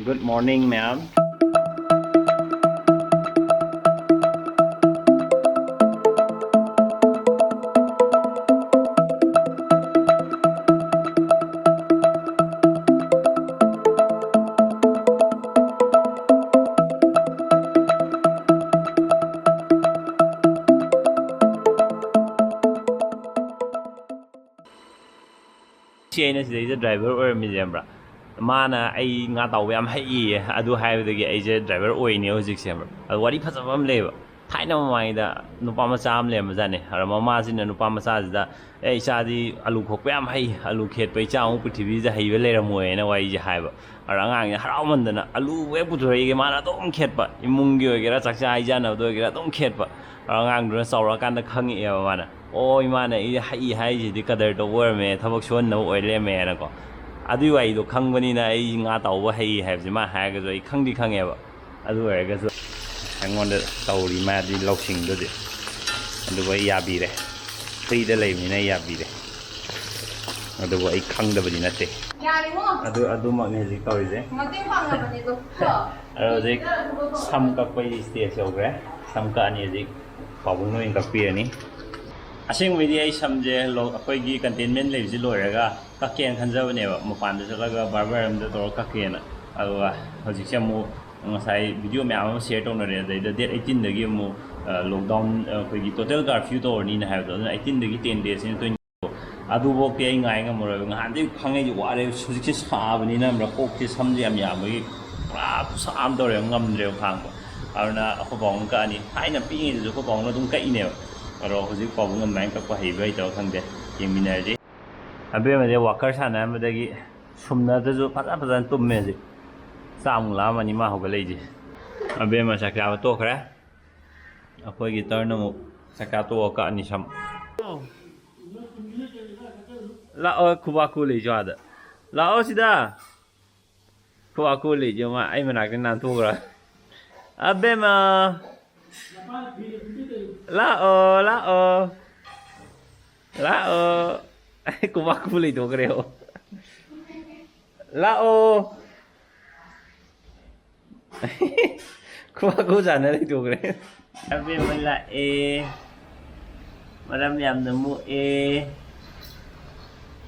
Good morning, ma'am. Chị này driver ꯑꯣꯏꯔꯝꯃꯤꯁꯦ ꯈꯪꯕ꯭ꯔꯥ ꯃꯥꯅ ꯑꯩ ꯉꯥ ꯇꯥꯎꯕ ꯌꯥꯝ ꯍꯩꯌꯦ ꯑꯗꯨ ꯍꯥꯏꯕꯗꯒꯤ ꯑꯩꯁꯦ ꯗ꯭ꯔꯥꯏꯚꯔ ꯑꯣꯏꯅꯦ ꯍꯧꯖꯤꯛꯁꯦ ꯈꯪꯕ꯭ꯔꯥ ꯑꯗꯣ ꯋꯥꯔꯤ ꯐꯖꯕ ꯑꯃ ꯂꯩꯌꯦꯕ ꯊꯥꯏꯅ ꯃꯃꯥꯡꯉꯩꯗ ꯅꯨꯄꯥ ꯃꯆꯥ ꯑꯃ ꯂꯩꯔꯝꯕꯖꯥꯠꯅꯤ ꯑꯗꯣ ꯃꯃꯥꯁꯤꯅ ꯅꯨꯄꯥ ꯃꯆꯥꯁꯤꯗ ꯏꯆꯥꯗꯤ ꯑꯂꯨ ꯈꯣꯛꯄ ꯌꯥꯝ ꯍꯩ ꯑꯂꯨ ꯈꯦꯠꯄ ꯏꯆꯥꯃꯨꯛ ꯄ꯭ꯔꯤꯊꯤꯕꯤꯁꯤꯗ ꯍꯩꯕ ꯂꯩꯔꯝꯃꯣꯏꯅ ꯋꯥꯔꯤꯁꯦ ꯍꯥꯏꯕ ꯑꯗꯣ ꯑꯉꯥꯡꯁꯤꯅ ꯍꯔꯥꯎꯃꯟꯗꯅ ꯑꯂꯨ ꯍꯦꯛ ꯄꯨꯊꯣꯔꯛꯏꯒꯦ ꯃꯥꯅ ꯑꯗꯨꯝ ꯈꯦꯠꯄ ꯏꯃꯨꯡꯒꯤ ꯑꯣꯏꯒꯦꯔꯥ ꯆꯥꯛꯆꯥ ꯍꯩꯖꯥꯟꯅꯕꯗ ꯑꯣꯏꯒꯦꯔꯥ ꯑꯗꯨꯝ ꯈꯦꯠꯄ ꯑꯗꯣ ꯑꯉꯥꯡꯗꯨꯅ ꯆꯥꯎꯔꯛꯑꯀꯥꯟꯗ ꯈꯪꯉꯛꯑꯦꯕ ꯃꯥꯅ ꯑꯣ ꯏꯃꯥꯅ ꯑꯩ ꯍꯩ ꯍꯥꯏꯔꯤꯁꯤꯗꯤ ꯀꯗꯔ ꯇꯧꯕ ꯑꯣꯏꯔꯝꯃꯦ ꯊꯕꯛ ꯁꯨꯍꯟꯅꯕ ꯑꯣꯏ ꯂꯩꯔꯝꯃꯦꯅꯀꯣ ꯑꯗꯨꯏ ꯋꯥꯔꯤꯗꯣ ꯈꯪꯕꯅꯤꯅ ꯑꯩ ꯉꯥ ꯇꯥꯎꯕ ꯍꯩ ꯍꯥꯏꯕꯁꯤ ꯃꯥ ꯍꯥꯏꯔꯒꯁꯨ ꯑꯩ ꯈꯪꯗꯤ ꯈꯪꯉꯦꯕ ꯑꯗꯨ ꯑꯣꯏꯔꯒꯁꯨ ꯑꯩꯉꯣꯟꯗ ꯇꯧꯔꯤ ꯃꯥꯗꯤ ꯂꯧꯁꯤꯡꯗꯨꯗꯤ ꯑꯗꯨꯕꯨ ꯑꯩ ꯌꯥꯕꯤꯔꯦ ꯐ꯭ꯔꯤꯗ ꯂꯩꯕꯅꯤꯅ ꯑꯩ ꯌꯥꯕꯤꯔꯦ ꯑꯗꯨꯕꯨ ꯑꯩ ꯈꯪꯗꯕꯗꯤ ꯅꯠꯇꯦ ꯑꯗꯨꯃꯛꯅꯤ ꯍꯧꯖꯤꯛ ꯇꯧꯔꯤꯁꯦ ꯑꯗꯣ ꯍꯧꯖꯤꯛ ꯁꯝ ꯀꯛꯄꯒꯤ ꯁ꯭ꯇꯦꯖ ꯌꯧꯈ꯭ꯔꯦ ꯁꯝ ꯀꯛꯑꯅꯤ ꯍꯧꯖꯤꯛ ꯄꯥꯕꯨꯡꯅ ꯑꯣꯏꯅ ꯀꯛꯄꯤꯔꯅꯤ ꯑꯁꯦꯡꯕꯩꯗꯤ ꯑꯩ ꯁꯝꯁꯦ ꯑꯩꯈꯣꯏꯒꯤ ꯀꯟꯇꯦꯟꯃꯦꯟ ꯂꯩꯕꯁꯤ ꯂꯣꯏꯔꯒ ꯀꯛꯀꯦꯅ ꯈꯟꯖꯕꯅꯦꯕ ꯃꯄꯥꯟꯗ ꯆꯠꯂꯒ ꯕꯥꯔꯕꯔ ꯑꯃꯗ ꯇꯧꯔꯒ ꯀꯛꯀꯦꯅ ꯑꯗꯨꯒ ꯍꯧꯖꯤꯛꯁꯦ ꯑꯃꯨꯛ ꯉꯁꯥꯏ ꯚꯤꯗꯤꯑꯣ ꯃꯌꯥꯝ ꯑꯃ ꯁꯤꯌꯔ ꯇꯧꯅꯔꯦ ꯑꯗꯩꯗ ꯗꯦꯠ 18ꯗꯒꯤ ꯑꯃꯨꯛ ꯂꯣꯛꯗꯥꯎꯟ ꯑꯩꯈꯣꯏꯒꯤ ꯇꯣꯇꯦꯜ ꯀꯥꯔꯐ꯭ꯌꯨ ꯇꯧꯔꯅꯤꯅ ꯍꯥꯏꯕꯗꯣ ꯑꯗꯨꯅ 18ꯗꯒꯤ 10 ꯗꯦꯖꯁꯤꯅ 20 ꯑꯗꯨꯐꯥꯎꯗꯤ ꯑꯩ ꯉꯥꯏ ꯉꯝꯃꯔꯣꯏꯕ ꯉꯍꯥꯟꯗꯒꯤ ꯈꯪꯉꯩꯁꯦ ꯋꯥꯔꯦ ꯍꯧꯖꯤꯛꯁꯦ ꯁꯥꯕꯅꯤꯅ ꯀꯣꯛꯁꯦ ꯁꯝꯁꯦ ꯌꯥꯝ ꯌꯥꯝꯕꯒꯤ ꯄꯨꯔꯥ ꯈꯨꯁꯥ ꯑꯃ ꯇꯧꯔꯦꯕ ꯉꯝꯗ꯭ꯔꯦꯕ ꯈꯥꯡꯕ ꯑꯗꯨꯅ ꯑꯩꯈꯣꯏ ꯄꯥꯕꯨꯡ ꯀꯛꯑꯅꯤ ꯊꯥꯏꯅ ꯄꯤꯛꯏꯉꯩꯗꯁꯨ ꯑꯩꯈꯣꯏ ꯄꯥꯕꯨꯡꯅ ꯑꯗꯨꯝ ꯀꯛꯏꯅꯦꯕ ꯑꯗꯣ ꯍꯧꯖꯤꯛ ꯄꯥꯕꯨꯡ ꯑꯗꯨꯃꯥꯏꯅ ꯀꯛꯄ ꯍꯩꯕ ꯍꯩꯇꯕ ꯈꯪꯗꯦ ꯌꯦꯡꯃꯤꯟꯅꯔꯁꯤ ꯑꯕꯦꯝꯃꯁꯦ ꯋꯥꯀꯔ ꯁꯥꯟꯅꯔꯝꯕꯗꯒꯤ ꯁꯨꯝꯅꯗꯁꯨ ꯐꯖꯅ ꯇꯨꯝꯃꯦ ꯍꯧꯖꯤꯛ ꯆꯥꯃꯨꯛ ꯂꯥꯛꯑꯝꯃꯅꯤ ꯃꯥ ꯍꯧꯒꯠꯂꯛꯏꯁꯦ ꯑꯕꯦꯝꯃ ꯆꯥꯛ ꯆꯥꯕ ꯇꯣꯛꯈ꯭ꯔꯦ ꯑꯩꯈꯣꯏꯒꯤ ꯇꯔꯟ ꯑꯃꯨꯛ ꯆꯥꯛ ꯆꯥ ꯇꯣꯛꯑ ꯀꯛꯑꯅꯤ ꯁꯝ ꯂꯥꯛꯑꯣ ꯈꯨꯕꯥꯛ ꯂꯩꯁꯨ ꯑꯥꯗ ꯂꯥꯛꯑꯣ ꯁꯤꯗ ꯈꯨꯕꯥꯛ ꯂꯩꯁꯦ ꯃꯥ ꯑꯩ ꯃꯅꯥꯛꯇ ꯅꯥꯟꯊꯣꯛꯈ꯭ꯔ ꯑꯕꯦꯝꯃ ꯂꯥꯛꯑꯣ ꯑꯩ ꯈꯨꯕꯥꯛ ꯂꯩꯊꯣꯛꯈ꯭ꯔꯦꯕ ꯂꯥꯛꯑꯣ ꯈꯨꯕꯥꯛ ꯆꯥꯅ ꯂꯩꯊꯣꯛꯈ꯭ꯔꯦ ꯑꯕꯦꯝꯃ ꯂꯥꯛꯑꯦ ꯃꯔꯝ ꯌꯥꯝꯅ ꯃꯣꯛꯑꯦ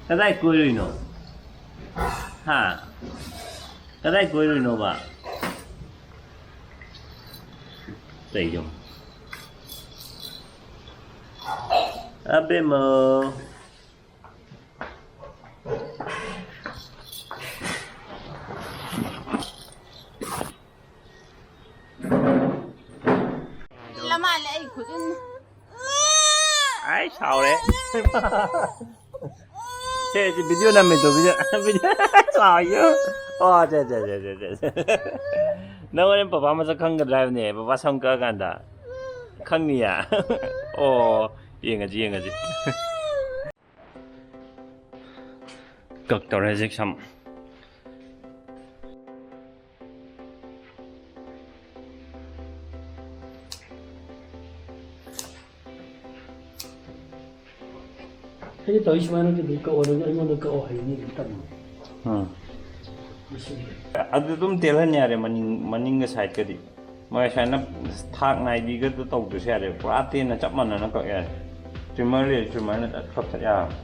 ꯀꯗꯥꯏ ꯀꯣꯏꯔꯨꯏꯅꯣ ꯍꯥ ꯀꯗꯥꯏ ꯀꯣꯏꯔꯨꯏꯅꯣꯕ ꯂꯩꯌꯣ ꯑꯕꯦꯝꯃ ai sao đấy thế thì video này mình tụi video sao chứ ô trời nó em papa mà sao không cái drive này papa xong cơกันđã không nhỉ à ô yên cái gì cực tao ra dịch xong cái tới xem nó bị cậu nó anh nó cậu hay như thế tầm ಅದು ತುಂಬ ತೇಲನ್ ಯಾರೆ ಮನಿಂಗ side ಕದಿ ꯃꯣꯏ ꯁꯥꯏꯅ ꯊꯥꯛ ꯅꯥꯏꯕꯤꯒꯗ ꯇꯧꯗ꯭ꯔꯁꯨ ꯌꯥꯔꯦ ꯄꯨꯔꯥ ꯇꯦꯟꯅ ꯆꯞ ꯃꯥꯟꯅꯅ ꯀꯛ ꯌꯥꯔꯦ ꯇ꯭ꯔꯤꯝꯃꯔ ꯂꯩꯔ ꯇ꯭ꯔꯤꯝꯃꯔꯅ ꯀꯛꯊꯠ ꯌꯥꯔꯦ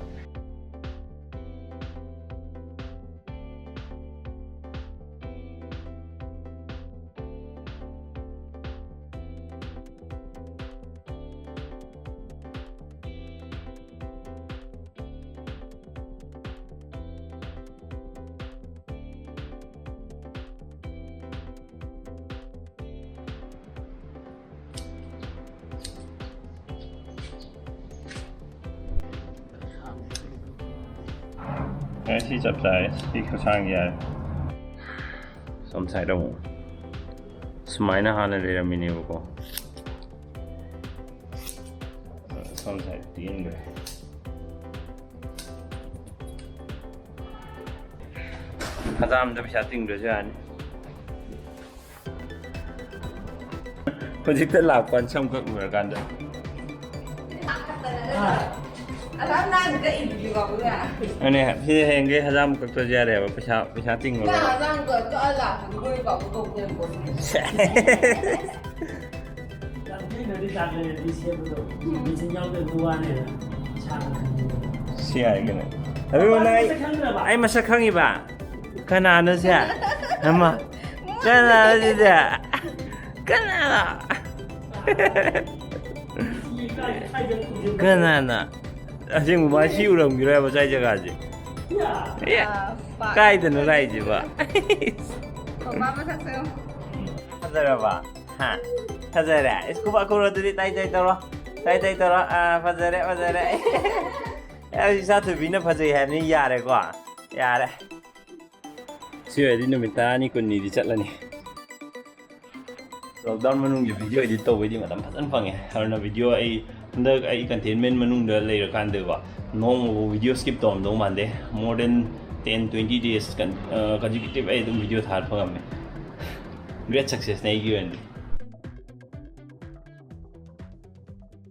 시 잡자에 이 상이야 좀 사이로 스마이나 하는 데라미니 보고 좀 사이 뛰는 거야 하자면도 샤팅 되지 않니 호직들 라관 참 그 뭘 간다 Alam na cái in gì vào bữa à? อันนี้พี่เฮงก็ฮะจามกับตัวเจ้าเดี๋ยวประชาจริงเหรอ Cái là rằng cái cho anh là cũng vui vào cái công nhân của mình. Làm thế nào đi đặt này đi xem rồi. Đi xem nhau cái mua này là chàng. เสียอะไรกันเนี่ยเฮ้ยวันไหนไอ้มาสักครั้งอีบ้าขนาดนั้นเสียทำไมขนาดนั้นเสียขนาดนั้นขนาดนั้นอาจารย์มาชิวลงอยู่แล้วมาใช้จักรจีเอ๊ะใกล้ถึงอะไรจีบ้า Còn ba mới thật sự. ฮัจจาระบ้าฮะฮัจจาระสกูบาคูโรตุดิไตใจตัวรอไตใจตัวรอฮัจจาระฮัจจาระเอ้ยสัตว์บินพัจจัยแฮมนี่ยาเลยกว่ายาเลยเชื่อดินมิตานี่คนนี้ดิจัดแล้วนี่ล็อกดาวน์มันนุ่งอยู่วิดีโอดิโต้ไว้ดิมาทำพัฒน์ฟังไงเอาหน้าวิดีโอไอ้เด็กไอ้คอนเทนเมนต์มันนุ่งเดินเลยกันเดี๋ยวว่าน้องวิดีโอสกิปต่อมตรงมันเด้ more than 10-20 days กันconsecutiveไอ้ตรงวิดีโอถ่ายฟังกันไหม great success ในกี่วัน